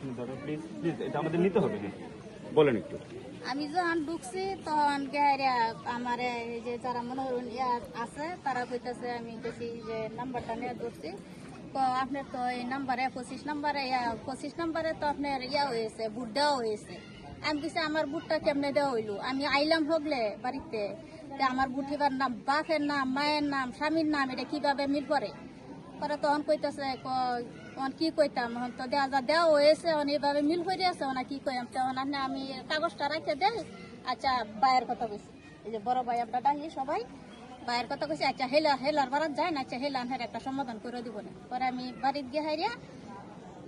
এখানে দাদা please please, এটা আমাদের নিতে হবে না, বলেন একটু। আমি যখন ঢুকছি তখন গেহারিয়া আমার এই যে যারা মনোরঞ্জন আছে তারা কইতাছে, আমি দেখি যে নাম্বারটা নিয়ে ধরছি, তো আপনার তো এই নাম্বারে 25 নাম্বারে তো আপনার হয়েছে, বুট দেওয়া হয়েছে। আমি কিছু আমার বুটটা কেমনে দেওয়া হইলো, আমি আইলাম হগলে বাড়িতে, আমার বুট এবার নাম বাপের নাম, মায়ের নাম, স্বামীর নাম, এটা কিভাবে মিল করে পরে তখন কইতাছে তখন কি কইতাম, এখন তো দেওয়া হয়েছে, এইভাবে মিল হয়ে আছে, ওনা কি কইতাম, তখন আমি কাগজটা রাখতে দেয়। আচ্ছা ভাইয়ের কথা কইছি, এই যে বড় ভাই আমরা ডাকি সবাই, ভাইয়ের কথা কইছি, আচ্ছা হেলার বারাত যায় না, আচ্ছা হেলার একটা সমাধান করে দিব না। পরে আমি বাড়িতে গিয়ে হাইরিয়া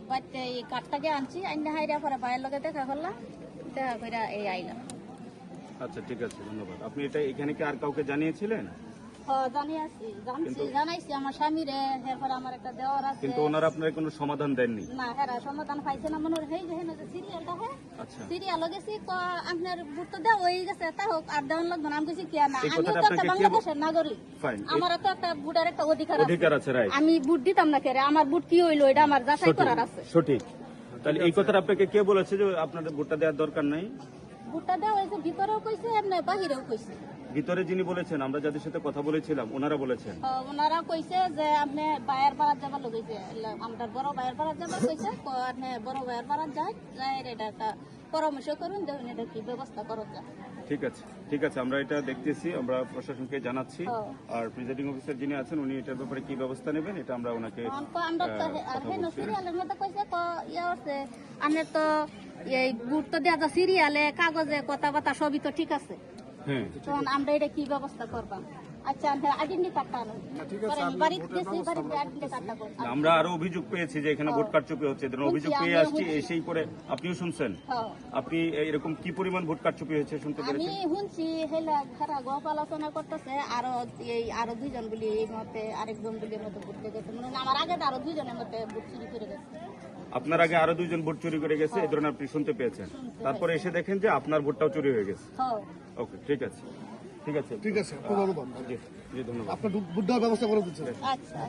বাড়িতে এই কাঠটাকে আনছি, আইনা হাইরিয়া পরে ভাইয়ের লগে দেখা করলাম, দেখা করে এই আইলাম। আচ্ছা ঠিক আছে, ধন্যবাদ। আপনি এটা এখানে কি আর কাউকে জানিয়েছিলেন? জানাইছি আমার স্বামীরে, এরপরে আমার একটা দেওয়ার আছে, কিন্তু ওনারা আপনার কোনো সমাধান দেননি? না হেরা সমাধান পাইছে না মনে হয়, যে সিরিয়ালটা হয় আচ্ছা, সিরিয়াল গেছি, আপনার বুট তো দেওয়া হয়ে গেছে, তা হোক আর দেওয়ান লাগবে না। আমি কিছু কি না, এই আমি কথাটা তো একটা আপনাকে কে বাংলাদেশের নাগরিক, ফাইন, আমার তো একটা বুটের একটা অধিকার আছে, রাইট। আমি বুট দিতাম না কেরে, আমার বুট কি হইলো এটা আমার যাচাই করার আছে। সঠিক। তাহলে এই কথাটা আপনাকে কে বলেছে যে আপনাদের ভোটটা দেওয়ার দরকার নাই? বুটটা দেওয়া হয়েছে, ভিতরেও কইছে এমনি বাহিরেও কইছে। ভিতরে যিনি বলেছেন, আমরা যাদের সাথে কথা বলেছিলাম, ওনারা বলেছেন? ওনারা কইছে যে আপনি বাইরের বারাত যাবার লগেছে, আমরা বড় বাইরের বারাত যাবার কইছে, আপনি বড় বাইরের বারাত যায় এটা একটা পরামর্শ করুন, দেখুন এটা কি ব্যবস্থা করা যায়। ঠিক আছে, ঠিক আছে, আমরা এটা দেখতেছি, আমরা প্রশাসনকে জানাচ্ছি। আর প্রিজাইডিং অফিসার যিনি আছেন উনি এটার ব্যাপারে কি ব্যবস্থা নেবেন এটা আমরা ওনাকে আমরা তো সিরিয়ালের মধ্যে কইছে আছে, আমরা তো এই বুট তো দেওয়া সিরিয়ালে কাগজে কথাবার্তা সবই তো ঠিক আছে, হ্যাঁ, তখন আমরা এটা কি ব্যবস্থা করবাম। আচ্ছা আইডেন্টি কার্ডটা আনুন, বাড়িতে গেছি, বাড়িতে আইডেন্টি কার্ডটা করুন। আমরা আরো অভিযোগ পেয়েছি যে এখানে ভোট কারচুপি হচ্ছে, অভিযোগ পেয়ে আসছি, এসেই পরে আপনিও শুনছেন। আপনি এরকম কি পরিমাণ ভোট কারচুপি হয়েছে শুনতে আমি পেরেছেন? শুনছি হেলা গপ আলোচনা করতেছে, আরো দুইজন বলি এই মতে, আরেকজন বলি মতো ঘুরতে গেছে, মানে আমার আগে আরো দুইজনের মতে বুট চুরি করে গেছে। আপনার আগে আরো দুইজন ভোট চুরি করে গেছে, এই ধরনের আপনি শুনতে পেয়েছেন, তারপরে এসে দেখেন যে আপনার ভোটটাও চুরি হয়ে গেছে। ওকে, ঠিক আছে, ঠিক আছে, ঠিক আছে, ধন্যবাদ। জি জি, ধন্যবাদ। আপনার বুট দেওয়ার ব্যবস্থা করে দিচ্ছেন। আচ্ছা।